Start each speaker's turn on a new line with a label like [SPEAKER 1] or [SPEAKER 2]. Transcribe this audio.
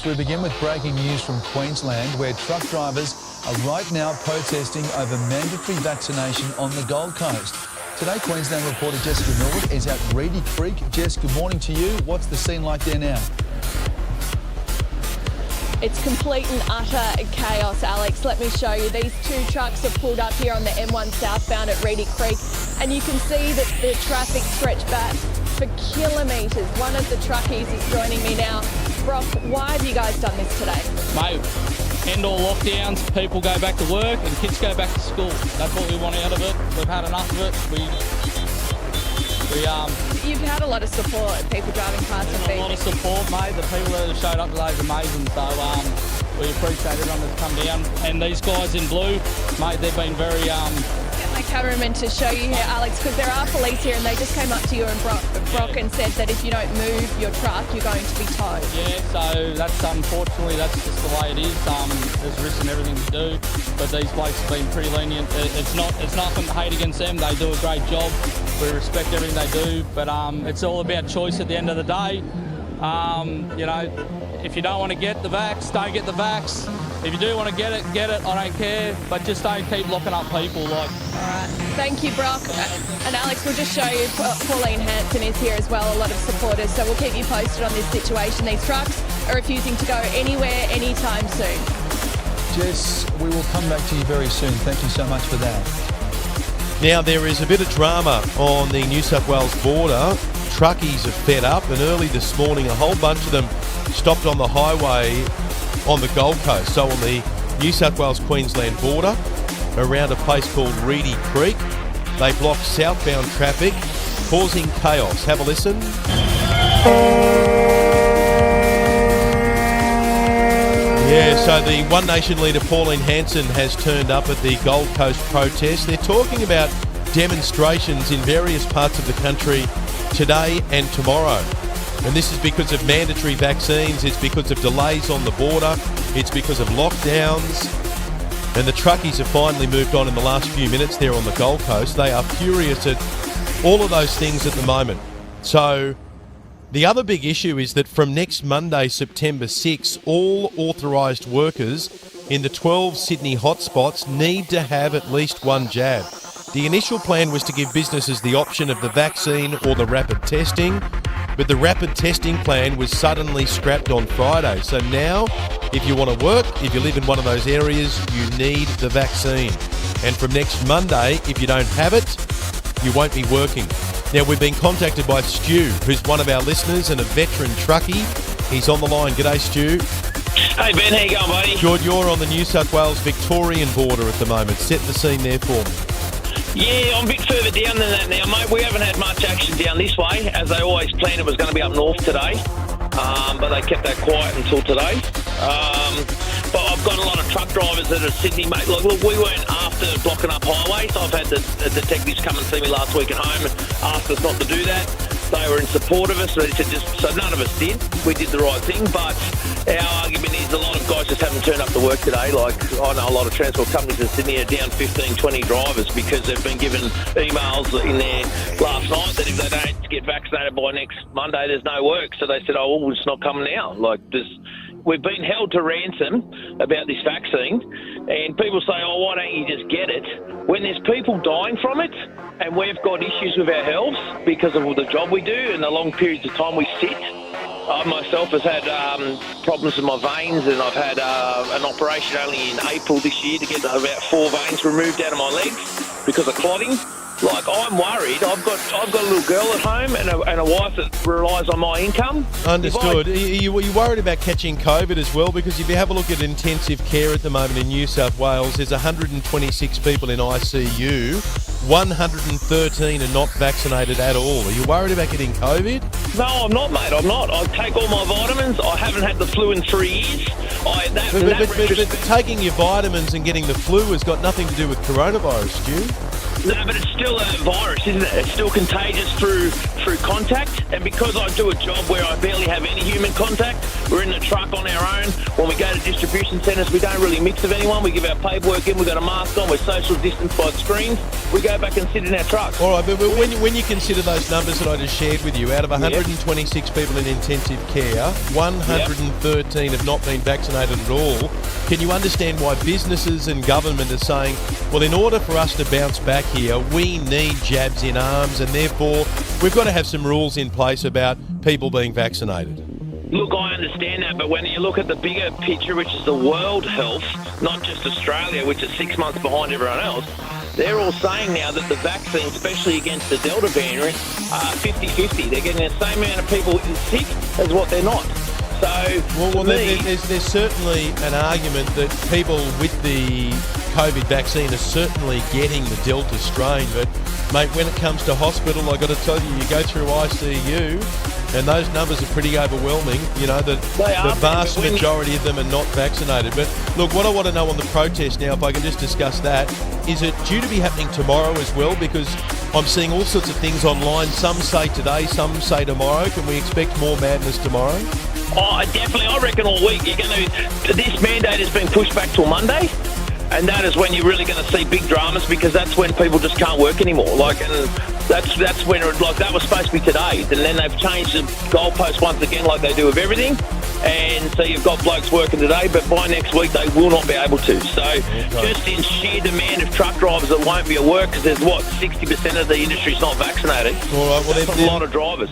[SPEAKER 1] We begin with breaking news from Queensland, where truck drivers are right now protesting over mandatory vaccination on the Gold Coast. Today, Queensland reporter Jessica Millwood is at Reedy Creek. Jess, good morning to you. What's the scene like there now?
[SPEAKER 2] It's complete and utter chaos, Alex. Let me show you. These two trucks are pulled up here on the M1 southbound at Reedy Creek, and you can see that the traffic stretched back for kilometres. One of the truckies is joining me now. Brock, why have you guys done this today?
[SPEAKER 3] Mate, end all lockdowns, people go back to work and kids go back to school. That's what we want out of it. We've had enough of it.
[SPEAKER 2] You've had a lot of support, people driving past and
[SPEAKER 3] A lot of support, mate. The people that have showed up today is amazing. So we appreciate everyone that's come down. And these guys in blue, mate, they've been very...
[SPEAKER 2] Get my cameraman to show you here, Alex, because there are police here and they just came up to you and Brock and said that if you don't move your truck, you're going to be towed.
[SPEAKER 3] Yeah, so that's unfortunately, that's just the way it is. There's risks in everything we do, but these blokes have been pretty lenient. It's nothing to hate against them. They do a great job. We respect everything they do, but it's all about choice at the end of the day. You know, if you don't want to get the vax, don't get the vax. If you do want to get it, I don't care, but just don't keep locking up people. All
[SPEAKER 2] right, thank you, Brock. And Alex, we'll just show you, Pauline Hanson is here as well, a lot of supporters, so we'll keep you posted on this situation. These trucks are refusing to go anywhere, anytime soon.
[SPEAKER 1] Jess, we will come back to you very soon. Thank you so much for that.
[SPEAKER 4] Now, there is a bit of drama on the New South Wales border. Truckies are fed up, and early this morning, a whole bunch of them stopped on the highway on the Gold Coast, so on the New South Wales-Queensland border, around a place called Reedy Creek. They blocked southbound traffic, causing chaos. Have a listen. Yeah, so the One Nation leader Pauline Hanson has turned up at the Gold Coast protest. They're talking about demonstrations in various parts of the country today and tomorrow. And this is because of mandatory vaccines, it's because of delays on the border, it's because of lockdowns. And the truckies have finally moved on in the last few minutes there on the Gold Coast. They are furious at all of those things at the moment. So the other big issue is that from next Monday, September 6, all authorised workers in the 12 Sydney hotspots need to have at least one jab. The initial plan was to give businesses the option of the vaccine or the rapid testing, but the rapid testing plan was suddenly scrapped on Friday. So now, if you want to work, if you live in one of those areas, you need the vaccine. And from next Monday, if you don't have it, you won't be working. Now, we've been contacted by Stu, who's one of our listeners and a veteran truckie. He's on the line. G'day, Stu.
[SPEAKER 5] Hey, Ben, how you going, buddy?
[SPEAKER 4] George, you're on the New South Wales-Victorian border at the moment. Set the scene there for me.
[SPEAKER 5] Yeah, I'm a bit further down than that now, mate. We haven't had much action down this way, as they always planned it was going to be up north today. But they kept that quiet until today. But I've got a lot of truck drivers that are Sydney, mate. Look, we weren't after blocking up highways. I've had the detectives come and see me last week at home and asked us not to do that. They were in support of us. They said so none of us did. We did the right thing, but our argument is a lot of guys just haven't turned up to work today. Like, I know a lot of transport companies in Sydney are down 15, 20 drivers because they've been given emails in there last night that if they don't get vaccinated by next Monday, there's no work. So they said, oh, well, it's not coming out. Like, we've been held to ransom about this vaccine, and people say, oh, why don't you just get it? When there's people dying from it, and we've got issues with our health because of the job we do and the long periods of time we sit. I myself has had problems with my veins, and I've had an operation only in April this year to get about 4 veins removed out of my legs because of clotting. Like, I'm worried. I've got a little girl at home and a wife that relies on my income.
[SPEAKER 4] Understood. Are you worried about catching COVID as well? Because if you have a look at intensive care at the moment in New South Wales, there's 126 people in ICU. 113 are not vaccinated at all. Are you worried about getting COVID?
[SPEAKER 5] No, I'm not, mate. I'm not. I take all my vitamins. I haven't had the flu in 3 years.
[SPEAKER 4] But taking your vitamins and getting the flu has got nothing to do with coronavirus, Stu.
[SPEAKER 5] No, but it's still a virus, isn't it? It's still contagious through contact. And because I do a job where I barely have any human contact, we're in the truck on our own. When we go to distribution centres, we don't really mix with anyone. We give our paperwork in, we've got a mask on, we're social distanced by screens. We go back and sit in our truck.
[SPEAKER 4] All right, but when you consider those numbers that I just shared with you, out of 126 people in intensive care, 113 have not been vaccinated at all. Can you understand why businesses and government are saying, well, in order for us to bounce back here, we need jabs in arms, and therefore we've got to have some rules in place about people being vaccinated?
[SPEAKER 5] Look, I understand that, but when you look at the bigger picture, which is the world health, not just Australia, which is 6 months behind everyone else, they're all saying now that the vaccine, especially against the Delta variant, are 50-50. They're getting the same amount of people sick as what they're not. So,
[SPEAKER 4] there's certainly an argument that people with the COVID vaccine are certainly getting the Delta strain, but mate, when it comes to hospital, I've got to tell you go through ICU, and those numbers are pretty overwhelming. You know, the vast majority of them are not vaccinated. But look, what I want to know on the protest now, if I can just discuss that, is it due to be happening tomorrow as well? Because I'm seeing all sorts of things online. Some say today, some say tomorrow. Can we expect more madness tomorrow?
[SPEAKER 5] Oh, definitely. I reckon all week you're going to. This mandate has been pushed back till Monday, and that is when you're really going to see big dramas, because that's when people just can't work anymore. Like, and that's when that was supposed to be today, and then they've changed the goalpost once again, like they do with everything. And so you've got blokes working today, but by next week they will not be able to. So just in sheer demand of truck drivers that won't be at work, because there's 60% of the industry's not vaccinated.
[SPEAKER 4] All right, well,
[SPEAKER 5] that's a lot of drivers.